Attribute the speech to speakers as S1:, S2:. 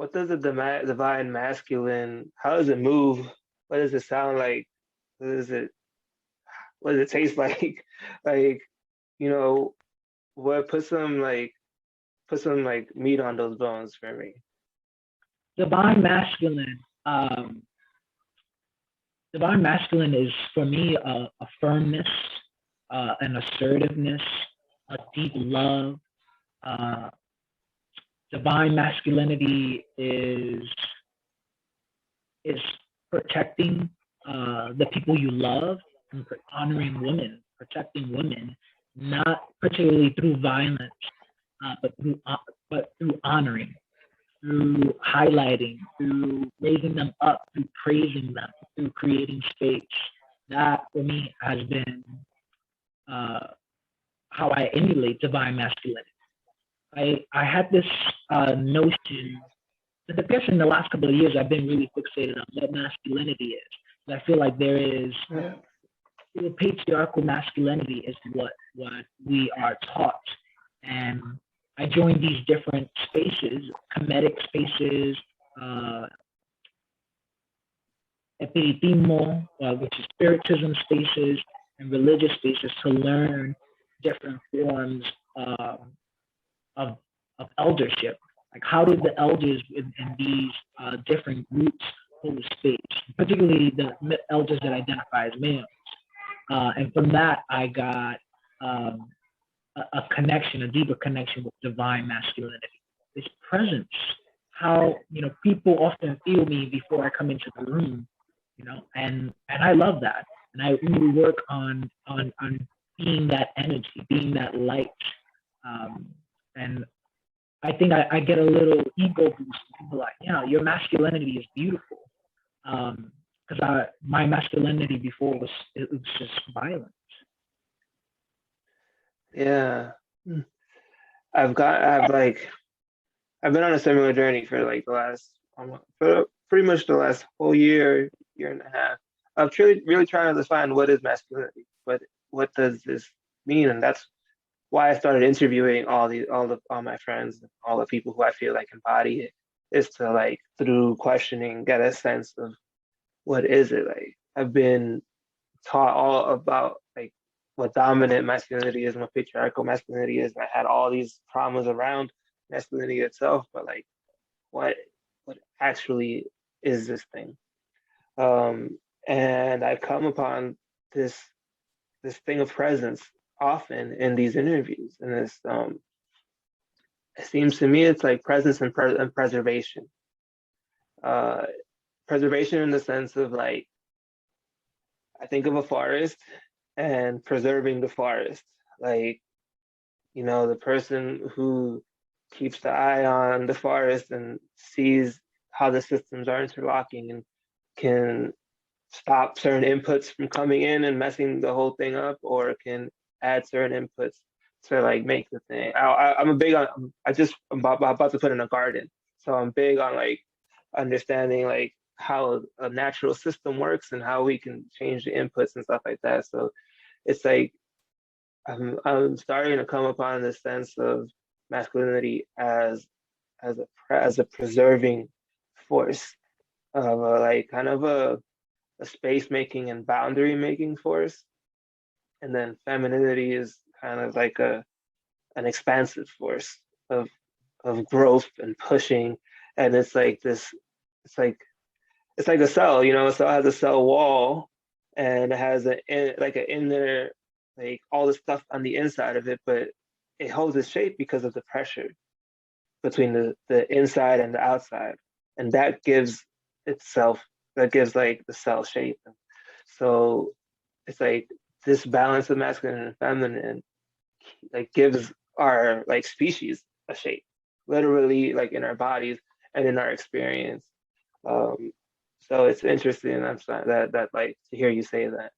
S1: what does the divine masculine, how does it move? What does it sound like? What does it, what does it taste like? Like, you know, what put some like meat on those bones for me.
S2: Divine masculine. Divine masculine is for me a firmness, an assertiveness, a deep love. Uh, Divine masculinity is protecting the people you love and honoring women, protecting women, not particularly through violence, but through honoring, through highlighting, through raising them up, through praising them, through creating space. That for me has been uh, how I emulate divine masculinity. I had this notion, but I guess in the last couple of years, I've been really fixated on what masculinity is. I feel like there is
S1: Yeah.
S2: patriarchal masculinity is what we are taught, and I joined these different spaces, comedic spaces, uh, espiritismo, which is spiritism spaces, and religious spaces to learn different forms of of eldership. Like how did the elders in these different groups hold space, particularly the elders that identify as male. And from that, I got um, a connection, a deeper connection with divine masculinity. This presence, how people often feel me before I come into the room, and I love that, and I really work on being that energy, being that light, and I think I get a little ego boost. People like, your masculinity is beautiful, because my masculinity before was just violence.
S1: Yeah. I've like I've been on a similar journey for like the last for pretty much the last whole year and a half. I'm truly really trying to define what is masculinity. What does this mean? And that's why I started interviewing all my friends, all the people who I feel like embody it, is to like through questioning get a sense of what is it like. I've been taught all about like what dominant masculinity is and what patriarchal masculinity is. And I had all these traumas around masculinity itself, but like what what actually is this thing? Um, and I come upon this this thing of presence often in these interviews, and this it seems to me it's like presence and preservation. Uh, Preservation in the sense of like I think of a forest and preserving the forest. Like, the person who keeps the eye on the forest and sees how the systems are interlocking and can stop certain inputs from coming in and messing the whole thing up, or can add certain inputs to like make the thing. I'm a big on. I'm about to put in a garden, so I'm big on like understanding like how a natural system works and how we can change the inputs and stuff like that. So it's like I'm starting to come upon this sense of masculinity as a preserving force of a like kind of a space making and boundary making force, and then femininity is kind of like a an expansive force of of growth and pushing, and it's like it's like a cell, a cell has a cell wall, and it has like an inner, like all the stuff on the inside of it, but it holds its shape because of the pressure between the inside and the outside, and itself that gives like the cell shape. So it's like this balance of masculine and feminine like gives our like species a shape, literally like in our bodies and in our experience. Um, so it's interesting. I'm sorry that like to hear you say that.